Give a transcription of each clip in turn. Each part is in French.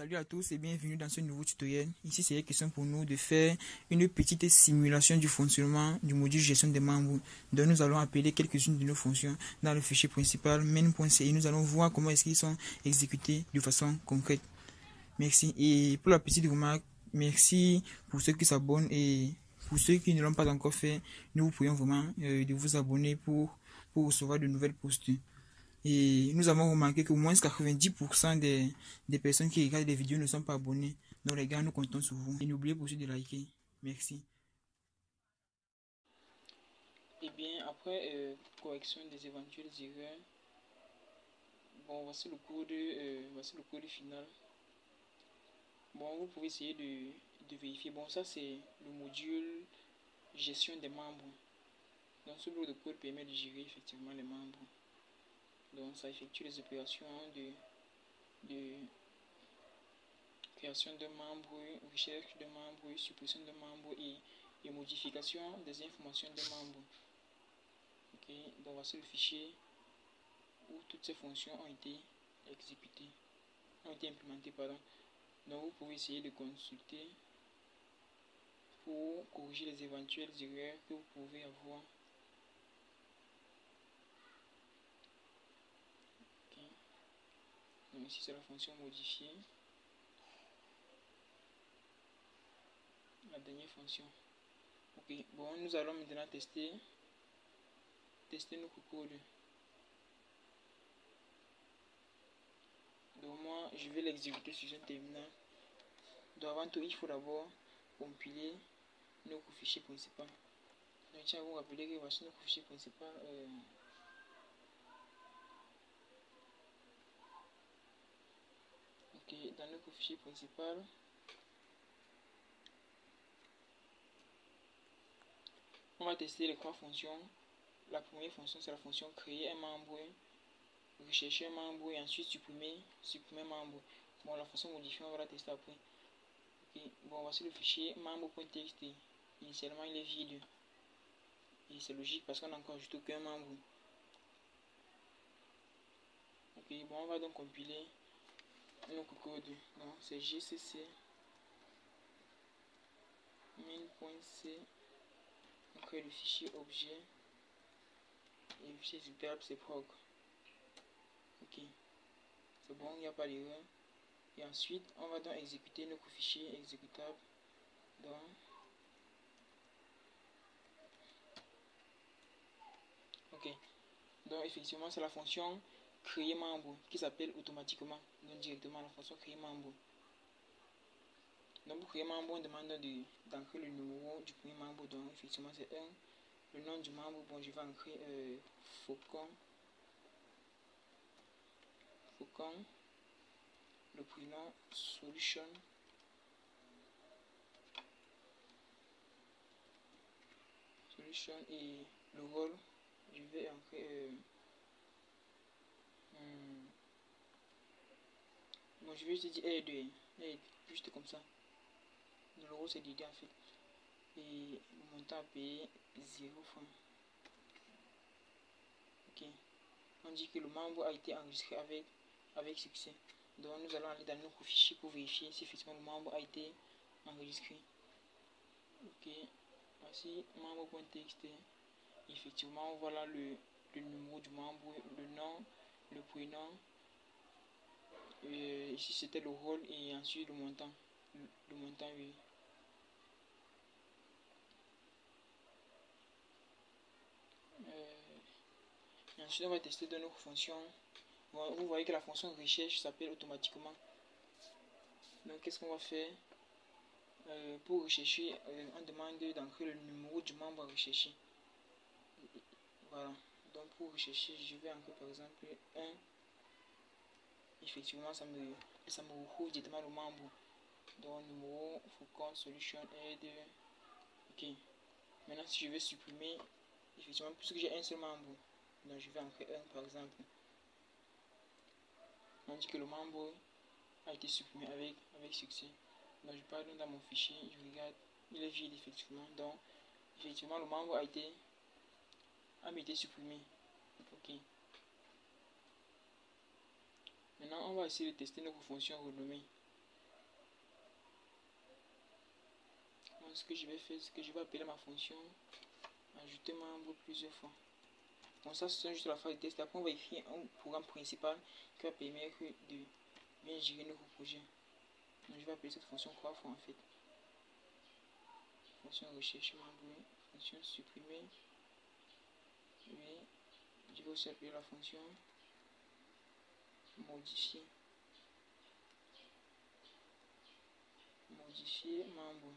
Salut à tous et bienvenue dans ce nouveau tutoriel. Ici, c'est une question pour nous de faire une petite simulation du fonctionnement du module gestion des membres. Donc, nous allons appeler quelques-unes de nos fonctions dans le fichier principal main.c et nous allons voir comment est-ce qu'ils sont exécutés de façon concrète. Merci. Et pour la petite remarque, merci pour ceux qui s'abonnent et pour ceux qui ne l'ont pas encore fait, nous vous prions vraiment de vous abonner pour recevoir de nouvelles postures. Et nous avons remarqué qu'au moins 90% des personnes qui regardent les vidéos ne sont pas abonnées. Donc les gars, nous comptons sur vous. Et n'oubliez pas aussi de liker. Merci. Et bien, après correction des éventuelles erreurs, bon, voici le code final. Bon, vous pouvez essayer de vérifier. Bon, ça c'est le module gestion des membres. Donc ce bloc de code permet de gérer effectivement les membres. Donc ça effectue les opérations de création de membres, recherche de membres, suppression de membres et modification des informations de membres. Ok, donc voici le fichier où toutes ces fonctions ont été exécutées, ont été implémentées, pardon. Donc vous pouvez essayer de consulter pour corriger les éventuelles erreurs que vous pouvez avoir. Okay. Donc ici c'est la fonction modifier. La dernière fonction. Ok, bon, nous allons maintenant tester notre code. Donc moi je vais l'exécuter sur un terminal. Donc avant tout il faut d'abord compiler notre fichier principal. Donc tiens à vous rappeler que voici notre fichier principal. Ok, dans notre fichier principal, on va tester les trois fonctions. La première fonction c'est la fonction créer un membre, rechercher un membre et ensuite supprimer un membre. Bon, la fonction modifiée on va la tester après. Okay. Bon, voici le fichier membre.txt. Initialement il est vide et c'est logique parce qu'on n'a encore ajouté aucun membre. Ok, bon, on va donc compiler notre code. Donc c'est gcc main.c. On crée le fichier objet et le fichier exécutable c'est prog. Ok, c'est bon, il n'y a pas d'erreur. Et ensuite on va donc exécuter notre fichier exécutable. Ok, donc effectivement c'est la fonction créer membre qui s'appelle automatiquement, donc directement la fonction créer membre. Donc pour créer membre on demande d'entrer le numéro du premier membre, donc effectivement c'est 1. Le nom du membre, bon je vais entrer Faucon. Le prénom Solution. Et le rôle, je vais entrer bon je vais juste dire aide, juste comme ça. Le rôle c'est d'aider en fait. Et le montant à payer 0 francs. Ok, on dit que le membre a été enregistré avec succès. Donc nous allons aller dans notre fichier pour vérifier si effectivement le membre a été enregistré. Ok, voici membre.txt. Effectivement voilà le numéro du membre, le nom, le prénom. Ici c'était le rôle et ensuite le montant. Le montant, oui. Et ensuite on va tester de notre fonction. Bon, vous voyez que la fonction recherche s'appelle automatiquement. Donc qu'est-ce qu'on va faire? Pour rechercher, on demande d'entrer le numéro du membre à rechercher. Voilà, donc pour rechercher je vais entrer par exemple 1. Effectivement ça me retrouve directement le membre. Donc numéro Faucon Solution aide. Ok, maintenant si je veux supprimer, effectivement puisque j'ai un seul membre, donc je vais entrer 1 par exemple. On dit que le membre a été supprimé avec succès. Donc je pars dans mon fichier, je regarde, il est vide effectivement. Donc effectivement le membre a été supprimé. Ok. Maintenant on va essayer de tester notre fonction renommée. ce que je vais faire, c'est que je vais appeler ma fonction ajouter membre plusieurs fois. Bon, ça, c'est juste la phase de test. Après, on va écrire un programme principal qui va permettre de bien gérer notre projet. Donc, je vais appeler cette fonction 3 fois en fait. Fonction recherche membre, fonction supprimer. Et je vais aussi appeler la fonction modifier. Modifier membre.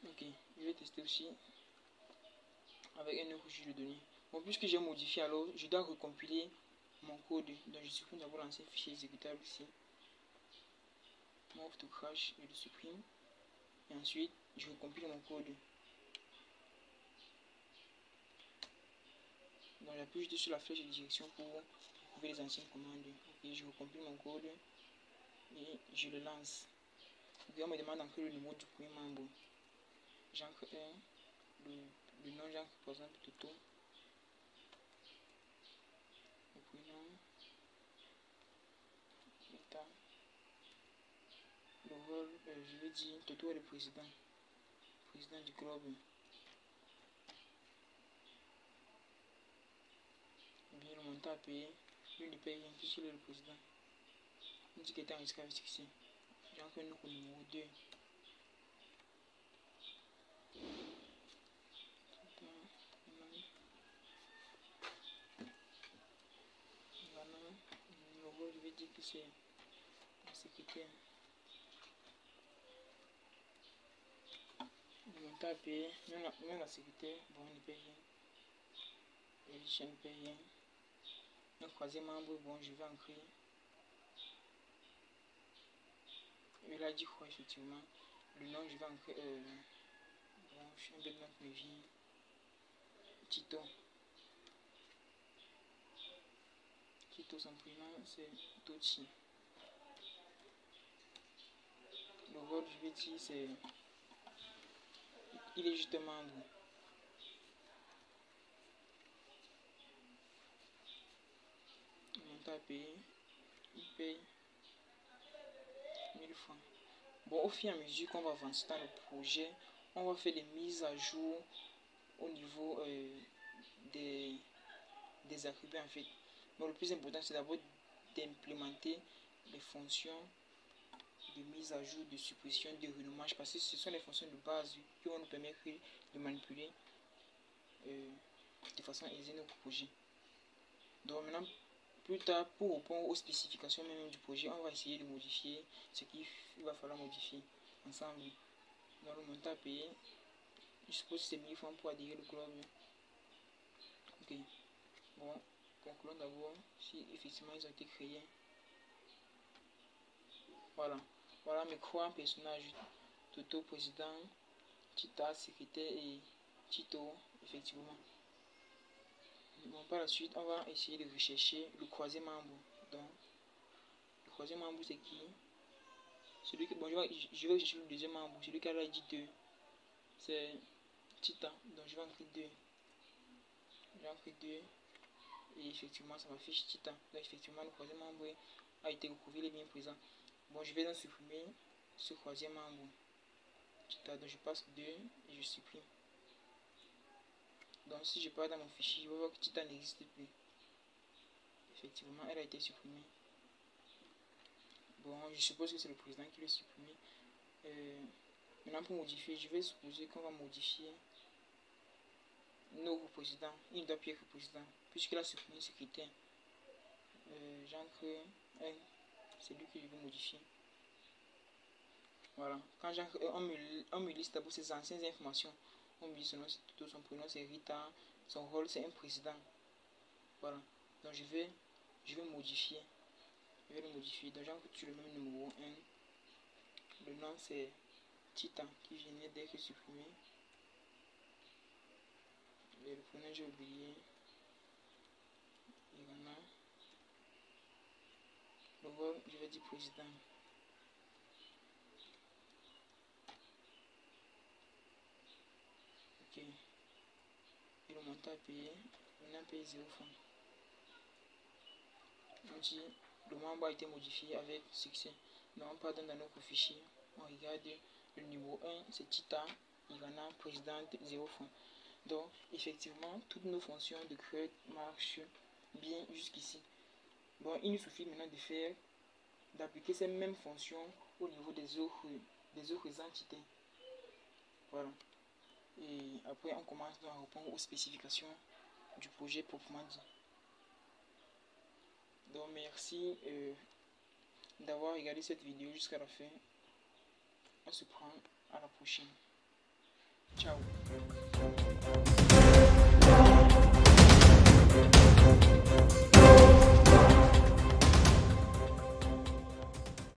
Ok, je vais tester aussi avec un autre registre de données. Bon, puisque j'ai modifié, alors je dois recompiler mon code. Donc je supprime d'abord l'ancien fichier exécutable ici. Move to crash, je le supprime. Et ensuite, je recompile mon code. Donc j'appuie juste sur la flèche de direction pour trouver les anciennes commandes. Ok, je recompile mon code et je le lance. Ok, on me demande d'entrer le numéro du premier membre. J'encre 1, le nom j'encre par exemple Toto. Le prénom, l'état, le rôle, je vais dire Toto est le président du club. Bien, le montant à payer, lui ne paye rien puisqu'il est le président. On dit qu'il était enregistré avec succès. J'encre un autre numéro 2. Je vais dire que c'est la secrétaire. Le montant à payer, même la secrétaire, bon, on ne paye rien. Et je ne paye rien. Un troisième membre, bon, je vais ancrer. Il a dit quoi, effectivement. Le nom, je vais ancrer. Bon, je suis un bel nom qui me vient. Tito. Tito, son prénom, c'est Tochi. Le rôle, je vais dire, c'est. Il est juste membre. Le montant à payer. Il paye 1000 francs. Bon, au fur et à mesure qu'on va avancer dans le projet, on va faire des mises à jour au niveau des attributs en fait. Donc le plus important c'est d'abord d'implémenter les fonctions de mise à jour, de suppression, de renommage parce que ce sont les fonctions de base qui vont nous permettre de manipuler de façon aisée notre projet. Donc maintenant, plus tard, pour répondre aux spécifications même du projet, on va essayer de modifier ce qu'il va falloir modifier ensemble. Dans le montant à payer, je suppose que c'est 1000 francs pour adhérer au club. Ok. Bon, concluons d'abord si effectivement ils ont été créés. Voilà. Voilà mes trois personnages. Toto, président, Tita, secrétaire et Tito, effectivement. Bon, par la suite, on va essayer de rechercher le troisième membre. Donc, le troisième membre, c'est qui? Celui que, bon, je vais rechercher le deuxième membre. Celui qui a dit 2. C'est Tita. Donc, je vais entrer 2. J'ai entré 2. Et effectivement, ça m'affiche Tita. Donc, effectivement, le troisième membre a été recouvré, il est bien présent. Bon, je vais donc supprimer ce troisième membre. Tita. Donc, je passe 2 et je supprime. Donc, si je pars dans mon fichier, je vais voir que Tita n'existe plus. Effectivement, elle a été supprimée. Bon, je suppose que c'est le président qui l'a supprimé. Maintenant, pour modifier, je vais supposer qu'on va modifier notre président. Il ne doit plus être président, puisqu'il a supprimé le secrétaire. J'encre 1, c'est lui que je vais modifier. Voilà, quand j'encre 1, on me liste d'abord ses anciennes informations. On me dit son nom, c'est Toto, son prénom, c'est Rita, son rôle, c'est un président. Voilà, donc je vais modifier. Je vais le modifier. Donc j'encre sur le même numéro 1. Le nom, c'est Titan qui venait d'être supprimé. Et le prénom, j'ai oublié. Irana. Le rôle, je vais dire président. Ok. Et le montant à payer, on a payé 0 francs. On dit le membre a été modifié avec succès. Donc on part dans notre fichier, on regarde le numéro 1, c'est Tita Irana, présidente 0 francs. Donc effectivement, toutes nos fonctions de create marchent bien jusqu'ici. Bon, il nous suffit maintenant d'appliquer ces mêmes fonctions au niveau des autres entités. Voilà. Et après, on commence à répondre aux spécifications du projet proprement dit. Donc merci d'avoir regardé cette vidéo jusqu'à la fin. On se prend à la prochaine. Ciao.